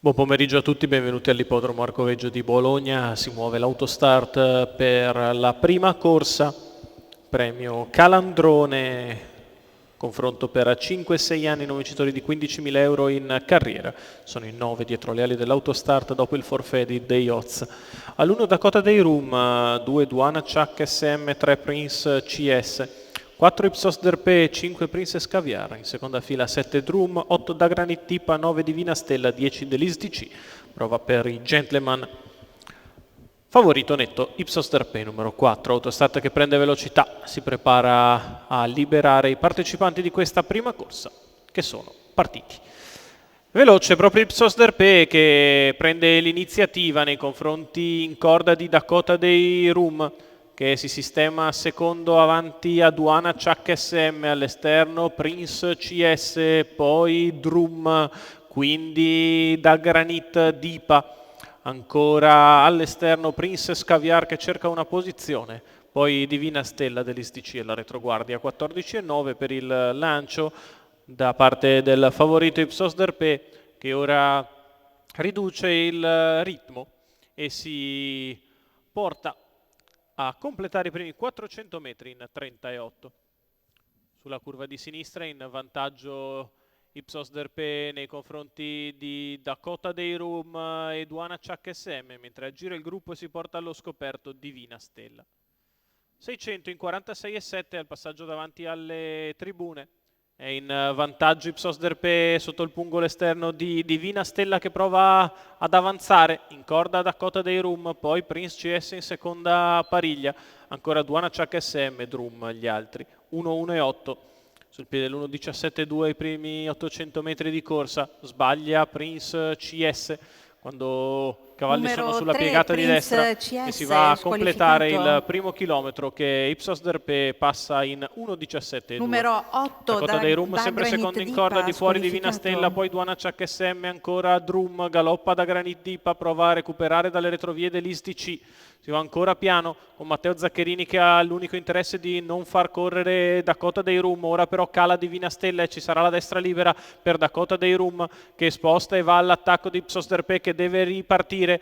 Buon pomeriggio a tutti, benvenuti all'Ippodromo Arcoveggio di Bologna. Si muove l'autostart per la prima corsa, premio Calandrone, confronto per 5-6 anni, non vincitori di 15.000 euro in carriera. Sono in 9 dietro le ali dell'autostart dopo il forfait di The Oz. All'1 Dakota Day Room, 2 Duana Chuck SM, 3 Prince CS. 4 Ipsos Derpé, 5 Princess Caviar, in seconda fila 7 Drum, 8 Da Granit Tipa, 9 Divina Stella, 10 Delis DC. Prova per i Gentleman. Favorito netto Ipsos Derpé numero 4, autostart che prende velocità, si prepara a liberare i partecipanti di questa prima corsa, che sono partiti. Veloce proprio Ipsos Derpé che prende l'iniziativa nei confronti in corda di Dakota Day Room, che si sistema secondo avanti a Duana Chuck SM, all'esterno Prince CS, poi Drum, quindi Da Granit Dipa, ancora all'esterno Princess Caviar che cerca una posizione, poi Divina Stella dell'ISTC e la retroguardia 14,9 per il lancio da parte del favorito Ipsos Derpé, che ora riduce il ritmo e si porta a completare i primi 400 metri in 38. Sulla curva di sinistra in vantaggio Ipsos Derpé nei confronti di Dakota Day Room e Duana Chuck SM, mentre a giro il gruppo si porta allo scoperto Divina Stella. 600 in 46,7 al passaggio davanti alle tribune. È in vantaggio Ipsos Derpé sotto il pungolo esterno di Divina Stella che prova ad avanzare, in corda Dakota Day Room, poi Prince CS in seconda pariglia, ancora Duana Chuck SM, Drum gli altri, 1-1-8. Sul piede dell'1.17.2 i primi 800 metri di corsa, sbaglia Prince CS quando i cavalli sono sulla piegata di destra e si va a completare il primo chilometro che Ipsos Derpé passa in 1.17.2. Numero 8 Dakota Day Room sempre secondo in corda, di fuori Divina Stella, poi Duana Chuck SM, ancora Drum, galoppa Da Granit Dipa, prova a recuperare dalle retrovie dell'ISTC. Si va ancora piano con Matteo Zaccherini che ha l'unico interesse di non far correre Dakota Day Room. Ora però cala Divina Stella e ci sarà la destra libera per Dakota Day Room che sposta e va all'attacco di Ipsos Derpé che deve ripartire.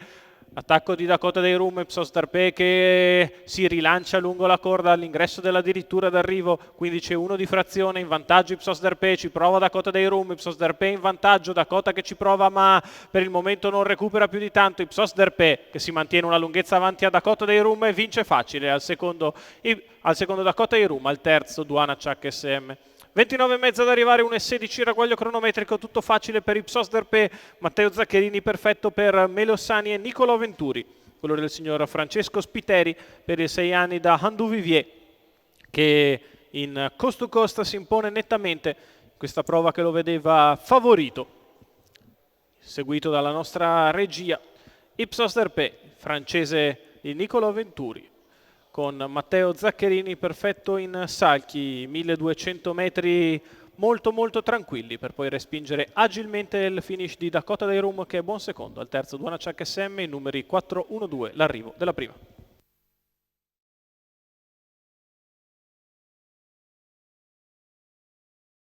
Attacco di Dakota Day Room, Ipsos Derpé che si rilancia lungo la corda all'ingresso della dirittura d'arrivo, 15-1 di frazione, in vantaggio Ipsos Derpé, ci prova Dakota Day Room, Ipsos Derpé in vantaggio, Dakota che ci prova ma per il momento non recupera più di tanto, Ipsos Derpé che si mantiene una lunghezza avanti a Dakota Day Room e vince facile al secondo Dakota Day Room, al terzo Duana Chuck SM. 29,5 ad arrivare, 1,16 ragguaglio cronometrico, tutto facile per Ipsos Derpé, Matteo Zaccherini perfetto per Melossani e Nicolò Venturi, quello del signor Francesco Spiteri per i 6 anni da Handuvivier, che in coast to coast si impone nettamente questa prova che lo vedeva favorito, seguito dalla nostra regia. Ipsos Derpé, francese di Nicolò Venturi, con Matteo Zaccherini perfetto in salchi, 1200 metri molto tranquilli per poi respingere agilmente il finish di Dakota Day Room che è buon secondo, al terzo Duana Chuck SM, i numeri 4-1-2, l'arrivo della prima.